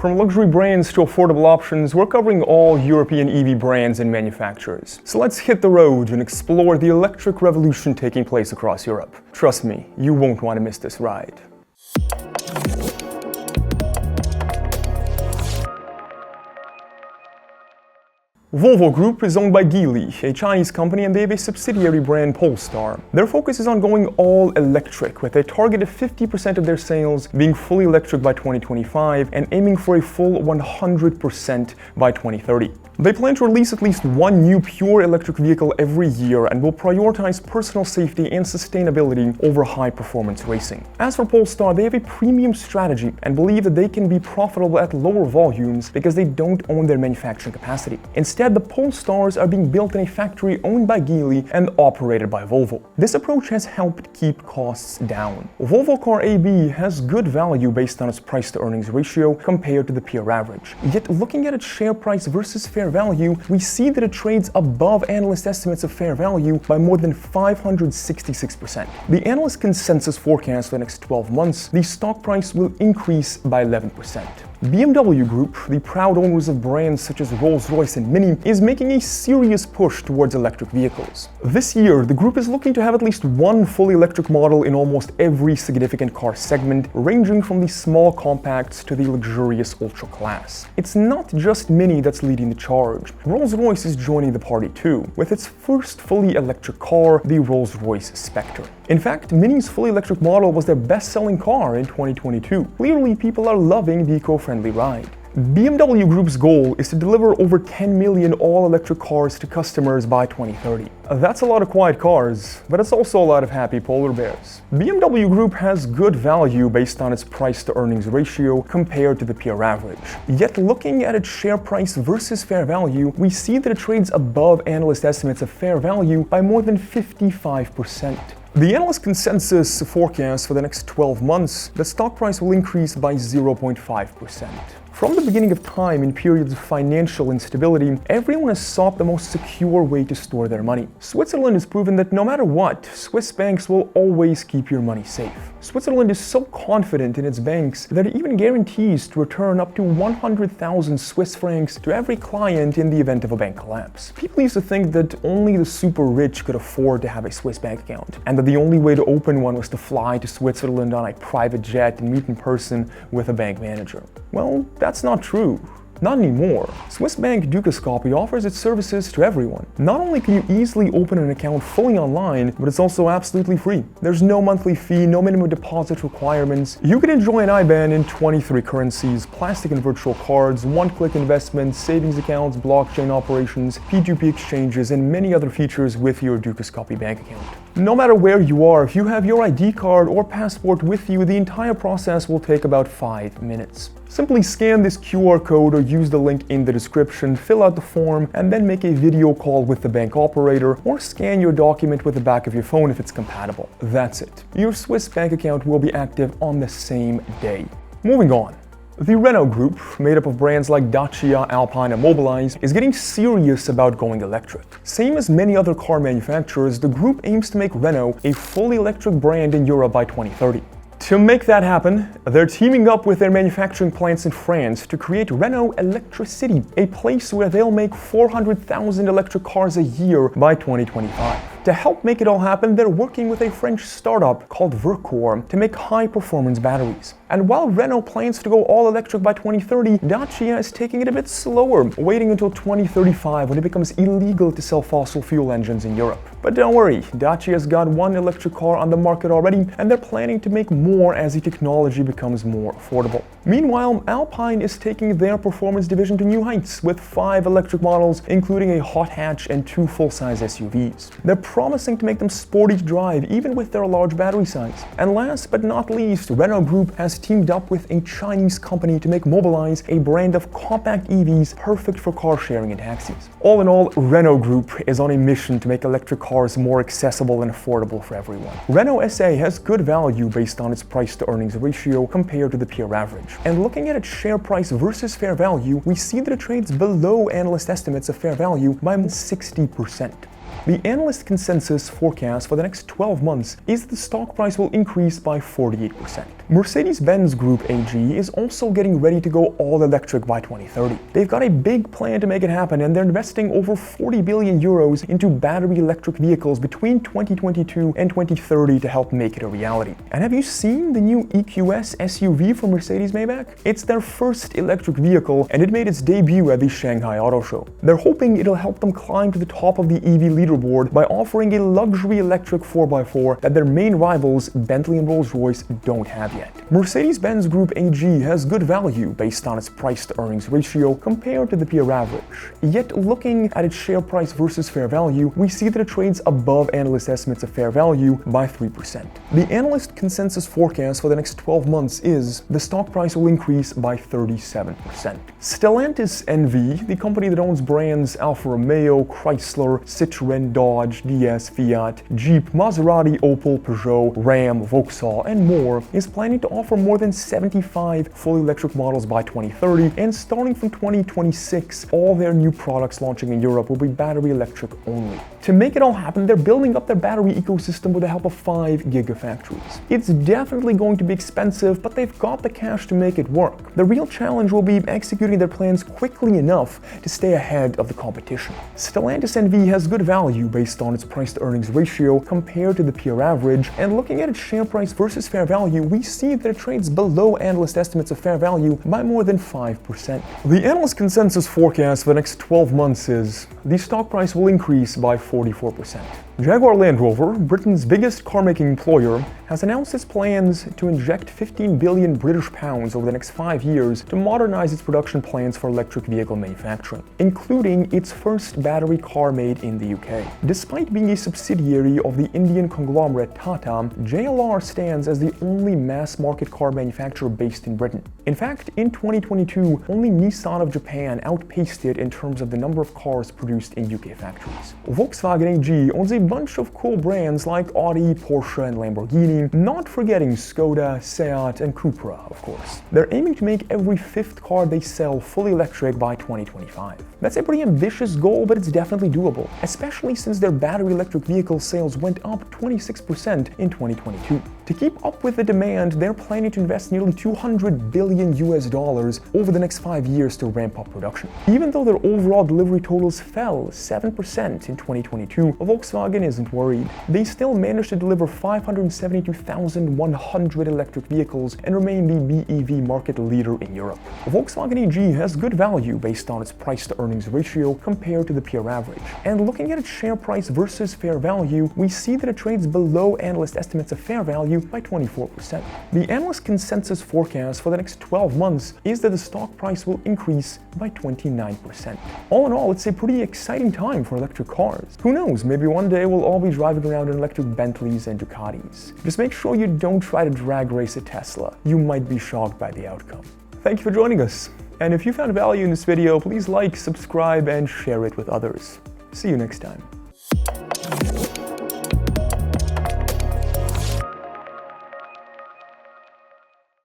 From luxury brands to affordable options, we're covering all European EV brands and manufacturers. So let's hit the road and explore the electric revolution taking place across Europe. Trust me, you won't want to miss this ride. Volvo Group is owned by Geely, a Chinese company, and they have a subsidiary brand, Polestar. Their focus is on going all electric, with a target of 50% of their sales being fully electric by 2025 and aiming for a full 100% by 2030. They plan to release at least one new pure electric vehicle every year and will prioritize personal safety and sustainability over high-performance racing. As for Polestar, they have a premium strategy and believe that they can be profitable at lower volumes because they don't own their manufacturing capacity. Instead, the Polestars are being built in a factory owned by Geely and operated by Volvo. This approach has helped keep costs down. Volvo Car AB has good value based on its price-to-earnings ratio compared to the peer average. Yet, looking at its share price versus fair value, we see that it trades above analyst estimates of fair value by more than 566%. The analyst consensus forecast for the next 12 months, the stock price will increase by 11%. BMW Group, the proud owners of brands such as Rolls-Royce and Mini, is making a serious push towards electric vehicles. This year, the group is looking to have at least one fully electric model in almost every significant car segment, ranging from the small compacts to the luxurious ultra class. It's not just Mini that's leading the charge. Rolls-Royce is joining the party too, with its first fully electric car, the Rolls-Royce Spectre. In fact, Mini's fully electric model was their best-selling car in 2022. Clearly, people are loving the eco-friendly ride. BMW Group's goal is to deliver over 10 million all-electric cars to customers by 2030. That's a lot of quiet cars, but it's also a lot of happy polar bears. BMW Group has good value based on its price-to-earnings ratio compared to the peer average. Yet looking at its share price versus fair value, we see that it trades above analyst estimates of fair value by more than 55%. The analyst consensus forecast for the next 12 months, the stock price will increase by 0.5%. From the beginning of time, in periods of financial instability, everyone has sought the most secure way to store their money. Switzerland has proven that no matter what, Swiss banks will always keep your money safe. Switzerland is so confident in its banks that it even guarantees to return up to 100,000 Swiss francs to every client in the event of a bank collapse. People used to think that only the super rich could afford to have a Swiss bank account, and that the only way to open one was to fly to Switzerland on a private jet and meet in person with a bank manager. Well, that's not true. Not anymore. Swiss bank Dukascopy offers its services to everyone. Not only can you easily open an account fully online, but it's also absolutely free. There's no monthly fee, no minimum deposit requirements. You can enjoy an IBAN in 23 currencies, plastic and virtual cards, one-click investments, savings accounts, blockchain operations, P2P exchanges, and many other features with your Dukascopy bank account. No matter where you are, if you have your ID card or passport with you, the entire process will take about 5 minutes. Simply scan this QR code or use the link in the description, fill out the form, and then make a video call with the bank operator or scan your document with the back of your phone if it's compatible. That's it. Your Swiss bank account will be active on the same day. Moving on. The Renault Group, made up of brands like Dacia, Alpine, and Mobilize, is getting serious about going electric. Same as many other car manufacturers, the group aims to make Renault a fully electric brand in Europe by 2030. To make that happen, they're teaming up with their manufacturing plants in France to create Renault Electricity, a place where they'll make 400,000 electric cars a year by 2025. To help make it all happen, they're working with a French startup called Verkor to make high-performance batteries. And while Renault plans to go all electric by 2030, Dacia is taking it a bit slower, waiting until 2035 when it becomes illegal to sell fossil fuel engines in Europe. But don't worry, Dacia's got one electric car on the market already, and they're planning to make more as the technology becomes more affordable. Meanwhile, Alpine is taking their performance division to new heights with 5 electric models, including a hot hatch and 2 full-size SUVs. They're promising to make them sporty to drive, even with their large battery size. And last but not least, Renault Group has teamed up with a Chinese company to make Mobilize, a brand of compact EVs perfect for car sharing and taxis. All in all, Renault Group is on a mission to make electric cars more accessible and affordable for everyone. Renault SA has good value based on its price-to-earnings ratio compared to the peer average. And looking at its share price versus fair value, we see that it trades below analyst estimates of fair value by 60%. The analyst consensus forecast for the next 12 months is that the stock price will increase by 48%. Mercedes-Benz Group AG is also getting ready to go all-electric by 2030. They've got a big plan to make it happen, and they're investing over 40 billion euros into battery electric vehicles between 2022 and 2030 to help make it a reality. And have you seen the new EQS SUV from Mercedes-Maybach? It's their first electric vehicle, and it made its debut at the Shanghai Auto Show. They're hoping it'll help them climb to the top of the EV leaderboard by offering a luxury electric 4x4 that their main rivals, Bentley and Rolls-Royce, don't have yet. Mercedes-Benz Group AG has good value based on its price-to-earnings ratio compared to the peer average. Yet looking at its share price versus fair value, we see that it trades above analyst estimates of fair value by 3%. The analyst consensus forecast for the next 12 months is the stock price will increase by 37%. Stellantis NV, the company that owns brands Alfa Romeo, Chrysler, Citroen, Dodge, DS, Fiat, Jeep, Maserati, Opel, Peugeot, Ram, Vauxhall, and more, is planning to offer more than 75 fully electric models by 2030, and starting from 2026, all their new products launching in Europe will be battery electric only. To make it all happen, they're building up their battery ecosystem with the help of 5 gigafactories. It's definitely going to be expensive, but they've got the cash to make it work. The real challenge will be executing their plans quickly enough to stay ahead of the competition. Stellantis NV has good value based on its price-to-earnings ratio compared to the peer average, and looking at its share price versus fair value, we see that it trades below analyst estimates of fair value by more than 5%. The analyst consensus forecast for the next 12 months is the stock price will increase by 44%. Jaguar Land Rover, Britain's biggest car-making employer, has announced its plans to inject 15 billion British pounds over the next 5 years to modernize its production plans for electric vehicle manufacturing, including its first battery car made in the UK. Despite being a subsidiary of the Indian conglomerate Tata, JLR stands as the only mass-market car manufacturer based in Britain. In fact, in 2022, only Nissan of Japan outpaced it in terms of the number of cars produced in UK factories. Volkswagen AG owns a bunch of cool brands like Audi, Porsche, and Lamborghini, not forgetting Skoda, Seat, and Cupra, of course. They're aiming to make every 5th car they sell fully electric by 2025. That's a pretty ambitious goal, but it's definitely doable, especially since their battery electric vehicle sales went up 26% in 2022. To keep up with the demand, they're planning to invest nearly $200 billion over the next 5 years to ramp up production. Even though their overall delivery totals fell 7% in 2022, Volkswagen isn't worried. They still managed to deliver 572,100 electric vehicles and remain the BEV market leader in Europe. Volkswagen AG has good value based on its price-to-earnings ratio compared to the peer average. And looking at its share price versus fair value, we see that it trades below analyst estimates of fair value by 24%. The analyst consensus forecast for the next 12 months is that the stock price will increase by 29%. All in all, it's a pretty exciting time for electric cars. Who knows, maybe one day we'll all be driving around in electric Bentleys and Ducatis. Just make sure you don't try to drag race a Tesla. You might be shocked by the outcome. Thank you for joining us. And if you found value in this video, please like, subscribe, and share it with others. See you next time.